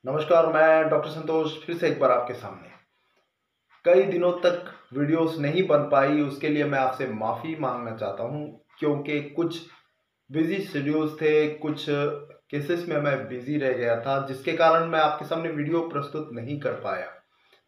नमस्कार, मैं डॉक्टर संतोष फिर से एक बार आपके सामने। कई दिनों तक वीडियोस नहीं बन पाई, उसके लिए मैं आपसे माफ़ी मांगना चाहता हूं क्योंकि कुछ बिजी शेड्यूल्स थे, कुछ केसेस में मैं बिजी रह गया था जिसके कारण मैं आपके सामने वीडियो प्रस्तुत नहीं कर पाया।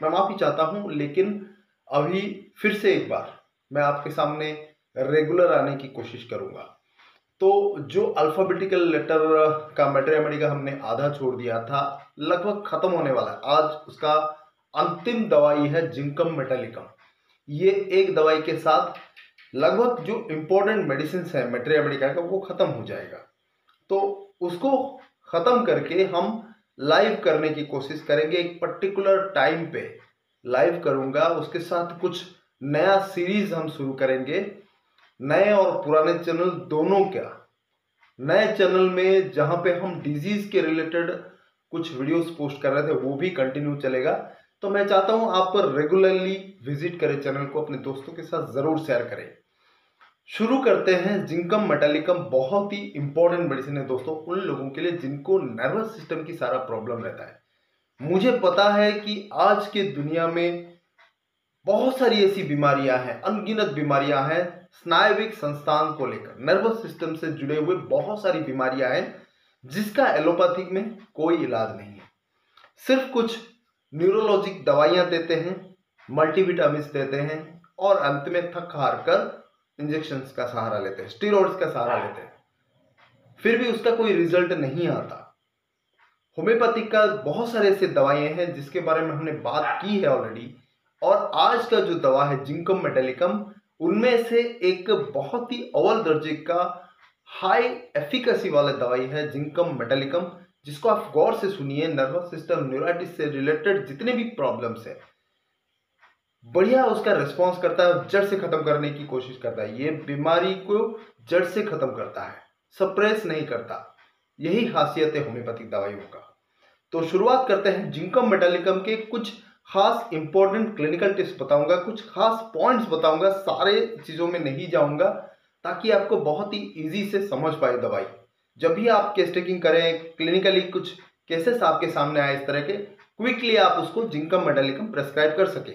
मैं माफ़ी चाहता हूं, लेकिन अभी फिर से एक बार मैं आपके सामने रेगुलर आने की कोशिश करूंगा। तो जो अल्फ़ाबेटिकल लेटर का मैट्रियामेडी का हमने आधा छोड़ दिया था, लगभग खत्म होने वाला है। आज उसका अंतिम दवाई है जिंकम मेटालिकम। ये एक दवाई के साथ लगभग जो इम्पोर्टेंट मेडिसिन है मैट्रियामेडिका का वो खत्म हो जाएगा। तो उसको खत्म करके हम लाइव करने की कोशिश करेंगे। एक पर्टिकुलर टाइम पे लाइव करूंगा, उसके साथ कुछ नया सीरीज हम शुरू करेंगे। नए और पुराने चैनल दोनों क्या, नए चैनल में जहां पे हम डिजीज के रिलेटेड कुछ वीडियोस पोस्ट कर रहे थे वो भी कंटिन्यू चलेगा। तो मैं चाहता हूं आप रेगुलरली विजिट करें चैनल को, अपने दोस्तों के साथ जरूर शेयर करें। शुरू करते हैं। जिंकम मेटालिकम बहुत ही इंपॉर्टेंट मेडिसिन है दोस्तों, उन लोगों के लिए जिनको नर्वस सिस्टम की सारा प्रॉब्लम रहता है। मुझे पता है कि आज के दुनिया में बहुत सारी ऐसी बीमारियां हैं, अनगिनत बीमारियां हैं, स्नायुविक संस्थान को लेकर नर्वस सिस्टम से जुड़े हुए बहुत सारी बीमारियां हैं जिसका एलोपैथिक में कोई इलाज नहीं है। सिर्फ कुछ न्यूरोलॉजिक दवाइयां देते हैं, मल्टीविटामिन्स देते हैं और अंत में थक हार कर इंजेक्शंस का सहारा लेते हैं, स्टीरॉइड्स का सहारा लेते हैं, फिर भी उसका कोई रिजल्ट नहीं आता। होम्योपैथिक का बहुत सारे ऐसे दवाइयां हैं जिसके बारे में हमने बात की है ऑलरेडी, और आज का जो दवा है जिंकम मेटालिकम, उनमें से एक बहुत ही अव्वल दर्जे का हाई एफिकेसी वाला दवाई है जिंकम मेटालिकम, जिसको आप गौर से सुनिए। नर्वस सिस्टम न्यूराइटिस से रिलेटेड जितने भी प्रॉब्लम्स है, बढ़िया उसका रिस्पॉन्स करता है, जड़ से खत्म करने की कोशिश करता है। ये बीमारी को जड़ से खत्म करता है, सप्रेस नहीं करता। यही खासियत है होम्योपैथिक दवाइयों का। तो शुरुआत करते हैं। जिंकम मेटालिकम के कुछ खास इंपॉर्टेंट क्लिनिकल टिप्स बताऊंगा, कुछ खास पॉइंट्स बताऊंगा, सारे चीजों में नहीं जाऊंगा ताकि आपको बहुत ही इजी से समझ पाए दवाई। जब भी आप केस टेकिंग करें, क्लिनिकली कुछ केसेस आपके सामने आए इस तरह के, क्विकली आप उसको जिंकम मेटालिकम प्रेस्क्राइब कर सके।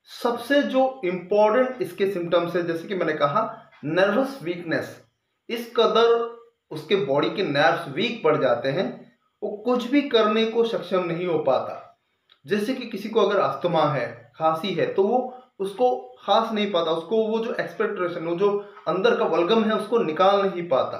सबसे जो इंपॉर्टेंट इसके सिम्टम्स है, जैसे कि मैंने कहा, नर्वस वीकनेस। इस कदर उसके बॉडी के नर्व्स वीक पड़ जाते हैं, वो कुछ भी करने को सक्षम नहीं हो पाता। जैसे कि किसी को अगर अस्थमा है, खांसी है, तो वो उसको खांस नहीं पाता, उसको वो जो एक्सपेक्टरेशन, वो जो अंदर का वल्गम है उसको निकाल नहीं पाता।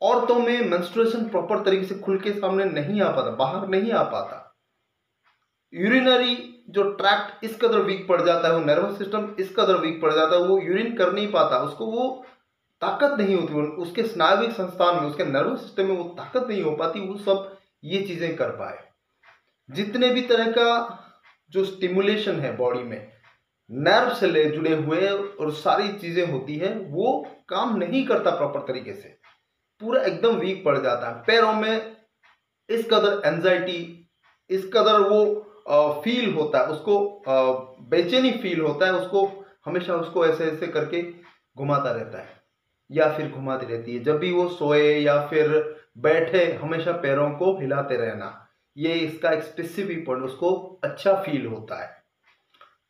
औरतों में मेंस्ट्रुएशन प्रॉपर तरीके से खुल के सामने नहीं आ पाता, बाहर नहीं आ पाता। यूरिनरी जो ट्रैक्ट इस कदर वीक पड़ जाता है, वो नर्वस सिस्टम इस कदर वीक पड़ जाता है, वो यूरिन कर नहीं पाता, उसको वो ताकत नहीं होती, उसके स्नायुविक संस्थान में, उसके नर्वस सिस्टम में वो ताकत नहीं हो पाती वो सब ये चीजें कर पाए। जितने भी तरह का जो स्टिमुलेशन है बॉडी में, नर्व से ले जुड़े हुए और सारी चीजें होती है, वो काम नहीं करता प्रॉपर तरीके से, पूरा एकदम वीक पड़ जाता है। पैरों में इस कदर एंजाइटी, इस कदर वो फील होता है, उसको बेचैनी फील होता है, उसको हमेशा उसको ऐसे ऐसे करके घुमाता रहता है या फिर घुमाती रहती है। जब भी वो सोए या फिर बैठे, हमेशा पैरों को हिलाते रहना, ये इसका एक स्पेसिफिक पॉइंट, उसको अच्छा फील होता है।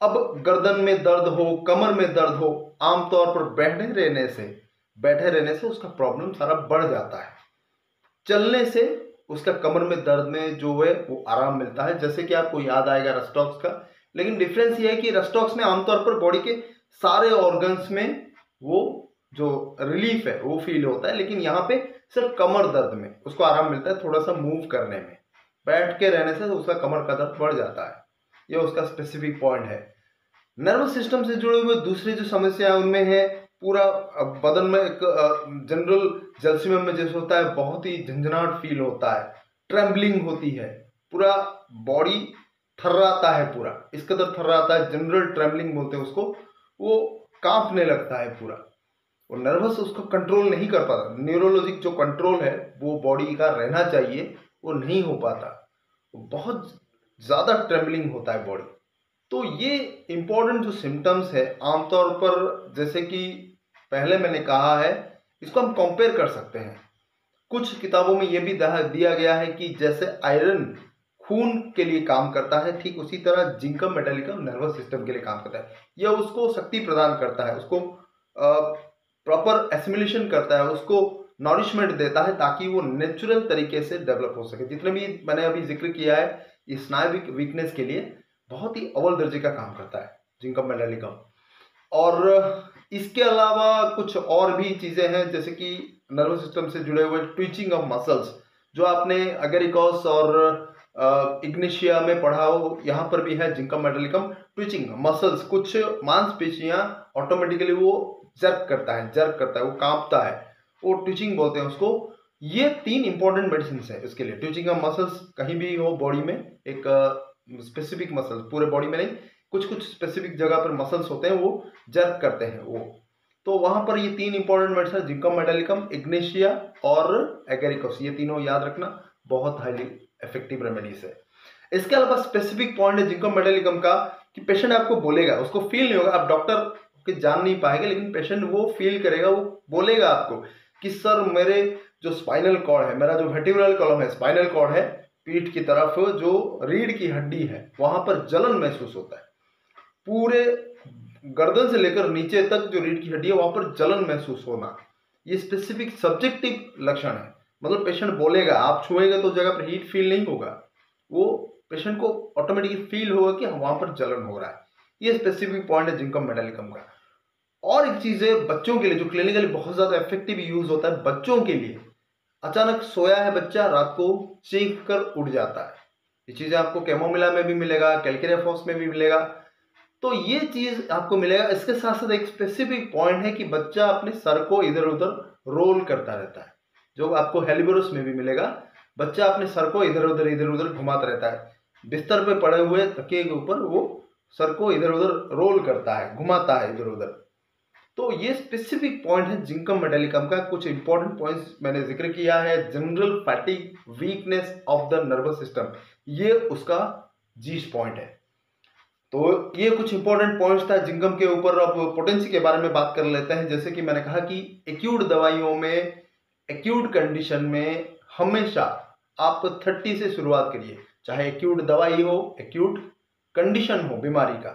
अब गर्दन में दर्द हो, कमर में दर्द हो, आमतौर पर बैठे रहने से उसका प्रॉब्लम सारा बढ़ जाता है। चलने से उसका कमर में दर्द में जो है वो आराम मिलता है। जैसे कि आपको याद आएगा रस्टॉक्स का, लेकिन डिफरेंस ये है कि रस्टॉक्स में आमतौर पर बॉडी के सारे ऑर्गन्स में वो जो रिलीफ है वो फील होता है, लेकिन यहाँ पे सिर्फ कमर दर्द में उसको आराम मिलता है, थोड़ा सा मूव करने में। बैठ के रहने से उसका कमर का दर्द बढ़ जाता है, ये उसका स्पेसिफिक पॉइंट है। नर्वस सिस्टम से जुड़े हुए दूसरी जो समस्या है उनमें है पूरा बदन में एक जनरल जलसीमम में जैसे होता है, बहुत ही झंझनाहट फील होता है, ट्रेम्बलिंग होती है, पूरा बॉडी थर्राता है, पूरा इस कदर थर्राता है, जनरल ट्रेम्बलिंग बोलते हैं उसको, वो कांपने लगता है पूरा। और नर्वस उसको कंट्रोल नहीं कर पाता। न्यूरोलॉजिक जो कंट्रोल है वो बॉडी का रहना चाहिए, वो नहीं हो पाता, बहुत ज्यादा ट्रेम्बलिंग होता है बॉडी। तो ये इंपॉर्टेंट जो सिम्टम्स है, आमतौर पर जैसे कि पहले मैंने कहा है, इसको हम कंपेयर कर सकते हैं। कुछ किताबों में यह भी दिया गया है कि जैसे आयरन खून के लिए काम करता है, ठीक उसी तरह जिंकम मेटालिकम नर्वस सिस्टम के लिए काम करता है। यह उसको शक्ति प्रदान करता है, उसको प्रॉपर एसिमिलेशन करता है, उसको नॉरिशमेंट देता है ताकि वो नेचुरल तरीके से डेवलप हो सके। जितने भी मैंने अभी जिक्र किया है, इस स्नायुविक वीकनेस के लिए बहुत ही अव्वल दर्जे का काम करता है जिंकम मेटालिकम। और इसके अलावा कुछ और भी चीजें हैं, जैसे कि नर्वस सिस्टम से जुड़े हुए ट्विचिंग ऑफ मसल्स, जो आपने एगेरिकस और इग्निशिया में पढ़ा हो, यहाँ पर भी है जिंकम मेटालिकम। ट्विचिंग मसल्स, कुछ मांसपेशियां ऑटोमेटिकली वो जर्क करता है, वो कांपता है, वो ट्विचिंग बोलते हैं उसको। ये 3 इंपॉर्टेंट मेडिसिन है उसके लिए। ट्विचिंग ऑफ मसल्स कहीं भी हो बॉडी में, एक स्पेसिफिक मसल्स, पूरे बॉडी में नहीं, कुछ कुछ स्पेसिफिक जगह पर मसल्स होते हैं वो जर्क करते हैं वो, तो वहां पर ये 3 इंपॉर्टेंट मेडिसिन, जिंकम मेटालिकम, इग्निशिया और एगेरिकस, ये तीनों याद रखना, बहुत हाईली इफेक्टिव रेमेडीज है। इसके अलावा स्पेसिफिक पॉइंट है जिंकम मेटालिकम का कि पेशेंट आपको बोलेगा, उसको फील नहीं होगा, आप डॉक्टर के जान नहीं पाएंगे, लेकिन पेशेंट वो फील करेगा, वो बोलेगा आपको कि सर मेरे जो स्पाइनल कॉर्ड है, मेरा जो वर्टिब्रल कॉलम है, स्पाइनल कॉर्ड है, पीठ की तरफ जो रीढ़ की हड्डी है, वहां पर जलन महसूस होता है। पूरे गर्दन से लेकर नीचे तक जो रीढ़ की हड्डी है वहां पर जलन महसूस होना, ये स्पेसिफिक सब्जेक्टिव लक्षण है। मतलब पेशेंट बोलेगा, आप छुएंगे तो जगह पर हीट फील नहीं होगा, वो पेशेंट को ऑटोमेटिकली फील होगा कि वहां पर जलन हो रहा है। ये स्पेसिफिक पॉइंट है जिंकम मेटालिकम का। और एक चीज है बच्चों के लिए जो क्लिनिकली बहुत ज्यादा इफेक्टिव यूज होता है बच्चों के लिए। अचानक सोया है बच्चा, रात को चीख कर उठ जाता है, ये चीजें आपको कैमोमिला में भी मिलेगा, कैलकेरिया फॉस में भी मिलेगा, तो ये चीज आपको मिलेगा। इसके साथ साथ एक स्पेसिफिक पॉइंट है कि बच्चा अपने सर को इधर उधर रोल करता रहता है, जो आपको हेलिबोरस में भी मिलेगा। बच्चा अपने सर को इधर उधर घुमाता रहता है, बिस्तर पे पड़े हुए तकिए के ऊपर वो सर को इधर उधर रोल करता है, घुमाता है इधर उधर। तो ये स्पेसिफिक पॉइंट है जिंकम मेटालिकम का। कुछ इंपॉर्टेंट पॉइंट्स मैंने जिक्र किया है। General fatigue, weakness of the nervous system, ये उसका जीस पॉइंट है। तो ये कुछ इंपॉर्टेंट पॉइंट्स था जिंकम के ऊपर। अब पोटेंसी के बारे में बात कर लेते हैं। जैसे कि मैंने कहा कि एक्यूट दवाइयों में, एक्यूट कंडीशन में हमेशा आप 30 से शुरुआत करिए, चाहे एक्यूट दवाई हो, एक्यूट कंडीशन हो बीमारी का।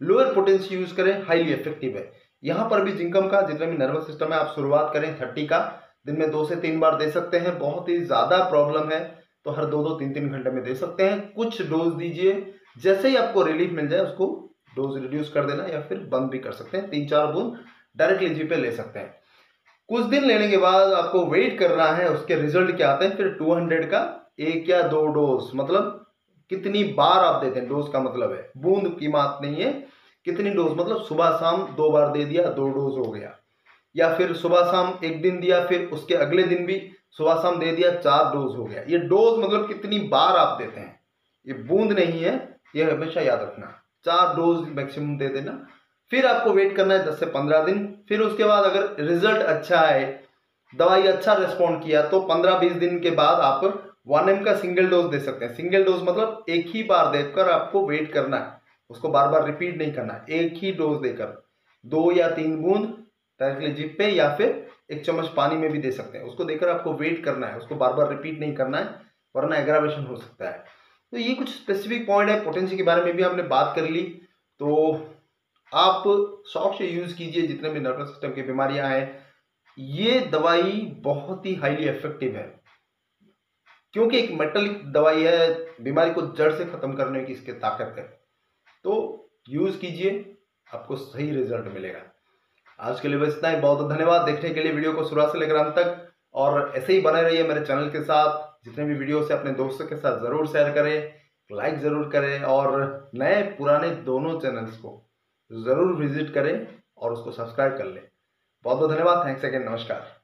लोअर पोटेंसी यूज करें, हाईली इफेक्टिव है। यहां पर भी जिंकम का जितना भी नर्वस सिस्टम है, आप शुरुआत करें 30 का, दिन में 2 से 3 बार दे सकते हैं। बहुत ही ज्यादा प्रॉब्लम है तो हर 2-2, 3-3 घंटे में दे सकते हैं। कुछ डोज दीजिए, जैसे ही आपको रिलीफ मिल जाए उसको डोज रिड्यूस कर देना या फिर बंद भी कर सकते हैं। 3-4 बूंद डायरेक्टली जी पे ले सकते हैं। कुछ दिन लेने के बाद आपको वेट करना है उसके रिजल्ट क्या आते हैं। फिर 200 का 1 या 2 डोज, मतलब कितनी बार आप देते हैं, डोज का मतलब है बूंद की बात नहीं है, कितनी डोज, मतलब सुबह शाम 2 बार दे दिया, 2 डोज हो गया। या फिर सुबह शाम 1 दिन दिया, फिर उसके अगले दिन भी सुबह शाम दे दिया, 4 डोज हो गया। ये डोज मतलब कितनी बार आप देते हैं, ये बूंद नहीं है, ये हमेशा याद रखना। 4 डोज मैक्सिमम दे देना। फिर आपको वेट करना है 10 से 15 दिन। फिर उसके बाद अगर रिजल्ट अच्छा है, दवाई अच्छा रिस्पॉन्ड किया, तो 15-20 दिन के बाद आप 1 mg का सिंगल डोज दे सकते हैं। सिंगल डोज मतलब एक ही बार देकर आपको वेट करना है, उसको बार बार रिपीट नहीं करना है। एक ही डोज देकर 2 या 3 बूंद डायरेक्टली जीभ पे, या फिर 1 चम्मच पानी में भी दे सकते हैं, उसको देकर आपको वेट करना है, उसको बार बार रिपीट नहीं करना है, वरना एग्रावेशन हो सकता है। तो ये कुछ स्पेसिफिक पॉइंट है। पोटेंसी के बारे में भी हमने बात कर ली, तो आप शौक से यूज कीजिए जितने भी नर्वस सिस्टम की बीमारियां हैं। ये दवाई बहुत ही हाईली इफेक्टिव है, क्योंकि एक मेटलिक दवाई है, बीमारी को जड़ से खत्म करने की इसकी ताकत है। तो यूज कीजिए, आपको सही रिजल्ट मिलेगा। आज के लिए बस इतना ही। बहुत बहुत धन्यवाद देखने के लिए वीडियो को शुरुआत से लेकर अंत तक, और ऐसे ही बने रहिए मेरे चैनल के साथ। जितने भी वीडियो से अपने दोस्तों के साथ जरूर शेयर करें, लाइक जरूर करें, और नए पुराने दोनों चैनल्स को जरूर विजिट करें और उसको सब्सक्राइब कर लें। बहुत बहुत धन्यवाद। Thanks again. नमस्कार।